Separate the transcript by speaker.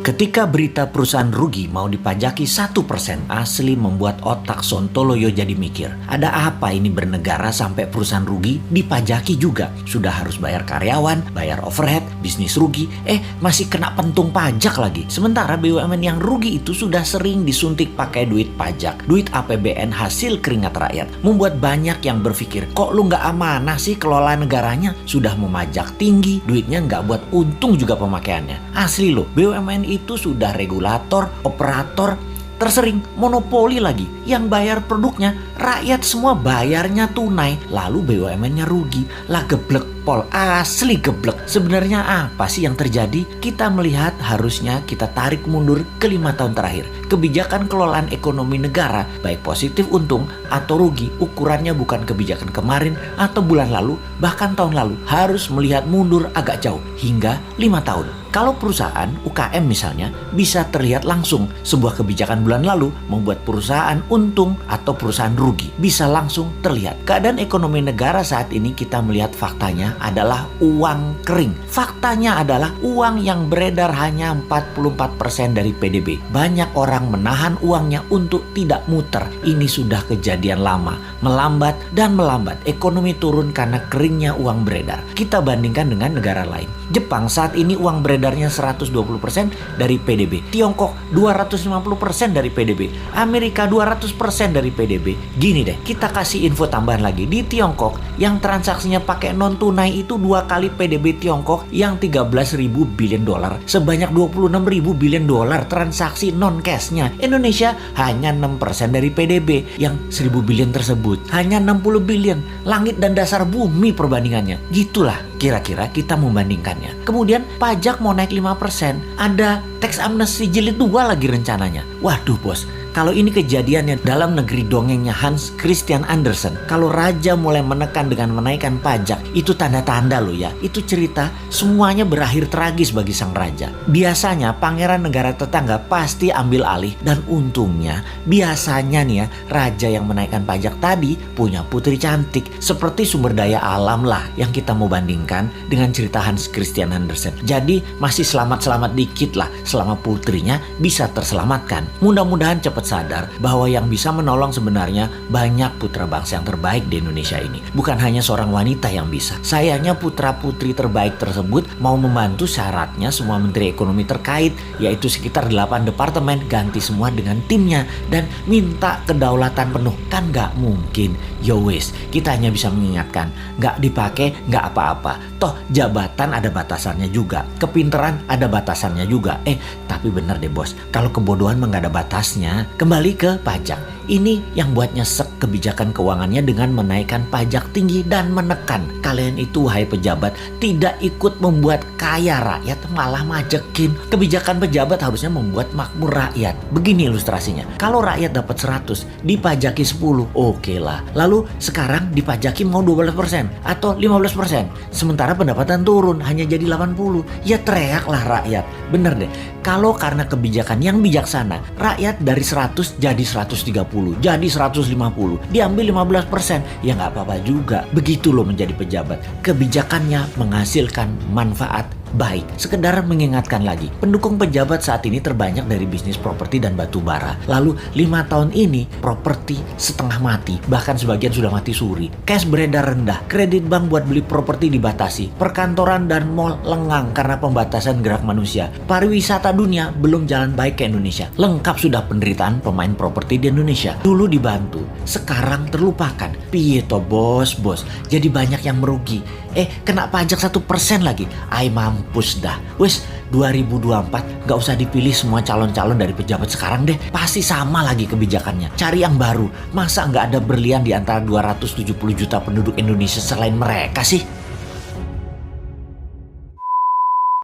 Speaker 1: Ketika berita perusahaan rugi mau dipajaki 1%, asli membuat otak Sontoloyo jadi mikir. Ada apa ini bernegara sampai perusahaan rugi dipajaki juga? Sudah harus bayar karyawan, bayar overhead, bisnis rugi, masih kena pentung pajak lagi. Sementara BUMN yang rugi itu sudah sering disuntik pakai duit pajak, duit APBN hasil keringat rakyat. Membuat banyak yang berpikir, kok lu nggak amanah sih kelola negaranya? Sudah memajak tinggi, duitnya nggak buat untung juga pemakaiannya. Asli loh, BUMN itu sudah regulator, operator, tersering monopoli lagi. Yang bayar produknya, rakyat semua bayarnya tunai. Lalu BUMN-nya rugi. Lah geblek pol, asli geblek. Sebenarnya apa sih yang terjadi? Kita melihat harusnya kita tarik mundur ke 5 tahun terakhir. Kebijakan kelolaan ekonomi negara, baik positif untung atau rugi, ukurannya bukan kebijakan kemarin atau bulan lalu, bahkan tahun lalu. Harus melihat mundur agak jauh, hingga 5 tahun. Kalau perusahaan UKM misalnya bisa terlihat langsung sebuah kebijakan bulan lalu membuat perusahaan untung atau perusahaan rugi. Bisa langsung terlihat. Keadaan ekonomi negara saat ini kita melihat faktanya adalah uang kering. Faktanya adalah uang yang beredar hanya 44% dari PDB. Banyak orang menahan uangnya untuk tidak muter. Ini sudah kejadian lama. Melambat dan melambat. Ekonomi turun karena keringnya uang beredar. Kita bandingkan dengan negara lain. Jepang saat ini uang beredarnya 120% dari PDB. Tiongkok 250% dari PDB. Amerika 200% dari PDB. Gini deh, kita kasih info tambahan lagi. Di Tiongkok yang transaksinya pakai non tunai itu 2 kali PDB Tiongkok yang 13.000 billion dolar. Sebanyak 26.000 billion dolar transaksi non cashnya. Indonesia hanya 6% dari PDB yang 1.000 billion tersebut. Hanya 60 billion. Langit dan dasar bumi perbandingannya. Gitulah kira-kira kita membandingkannya. Kemudian pajak mau naik 5%. Ada tax amnesty jilid 2 lagi rencananya. Waduh bos, kalau ini kejadiannya dalam negeri dongengnya Hans Christian Andersen, kalau raja mulai menekan dengan menaikkan pajak, itu tanda-tanda loh ya. Itu cerita semuanya berakhir tragis bagi sang raja. Biasanya pangeran negara tetangga pasti ambil alih, dan untungnya biasanya nih ya, raja yang menaikkan pajak tadi punya putri cantik. Seperti sumber daya alam lah yang kita mau bandingkan dengan cerita Hans Christian Andersen. Jadi masih selamat-selamat dikit lah selama putrinya bisa terselamatkan. Mudah-mudahan cepat sadar bahwa yang bisa menolong sebenarnya banyak putra bangsa yang terbaik di Indonesia ini. Bukan hanya seorang wanita yang bisa. Sayangnya putra-putri terbaik tersebut mau membantu syaratnya semua menteri ekonomi terkait, yaitu sekitar 8 departemen, ganti semua dengan timnya dan minta kedaulatan penuh. Kan gak mungkin. Yo wes, kita hanya bisa mengingatkan, gak dipakai gak apa-apa. Toh jabatan ada batasannya juga, kepinteran ada batasannya juga. Tapi bener deh bos, kalau kebodohan mah gak ada batasnya. Kembali ke pajak. Ini yang buat nyesek kebijakan keuangannya dengan menaikkan pajak tinggi dan menekan. Kalian itu wahai pejabat tidak ikut membuat kaya rakyat, malah majekin. Kebijakan pejabat harusnya membuat makmur rakyat. Begini ilustrasinya. Kalau rakyat dapat 100, dipajaki 10, oke lah. Lalu sekarang dipajaki mau 12% atau 15%. Sementara pendapatan turun hanya jadi 80. Ya teriaklah rakyat. Bener deh. Kalau karena kebijakan yang bijaksana, rakyat dari 100 jadi 130, jadi 150, diambil 15%, ya nggak apa-apa juga. Begitu loh menjadi pejabat. Kebijakannya menghasilkan manfaat baik. Sekedar mengingatkan lagi, pendukung pejabat saat ini terbanyak dari bisnis properti dan batu bara. Lalu 5 tahun ini properti setengah mati, bahkan sebagian sudah mati suri. Cash beredar rendah, kredit bank buat beli properti dibatasi, perkantoran dan mal lengang karena pembatasan gerak manusia. Pariwisata dunia belum jalan baik ke Indonesia. Lengkap sudah penderitaan pemain properti di Indonesia. Dulu dibantu, sekarang terlupakan. Piye toh bos, jadi banyak yang merugi. Kena pajak 1% lagi. Mampus dah. Wes 2024 gak usah dipilih semua calon-calon dari pejabat sekarang deh. Pasti sama lagi kebijakannya. Cari yang baru. Masa gak ada berlian di antara 270 juta penduduk Indonesia selain mereka sih?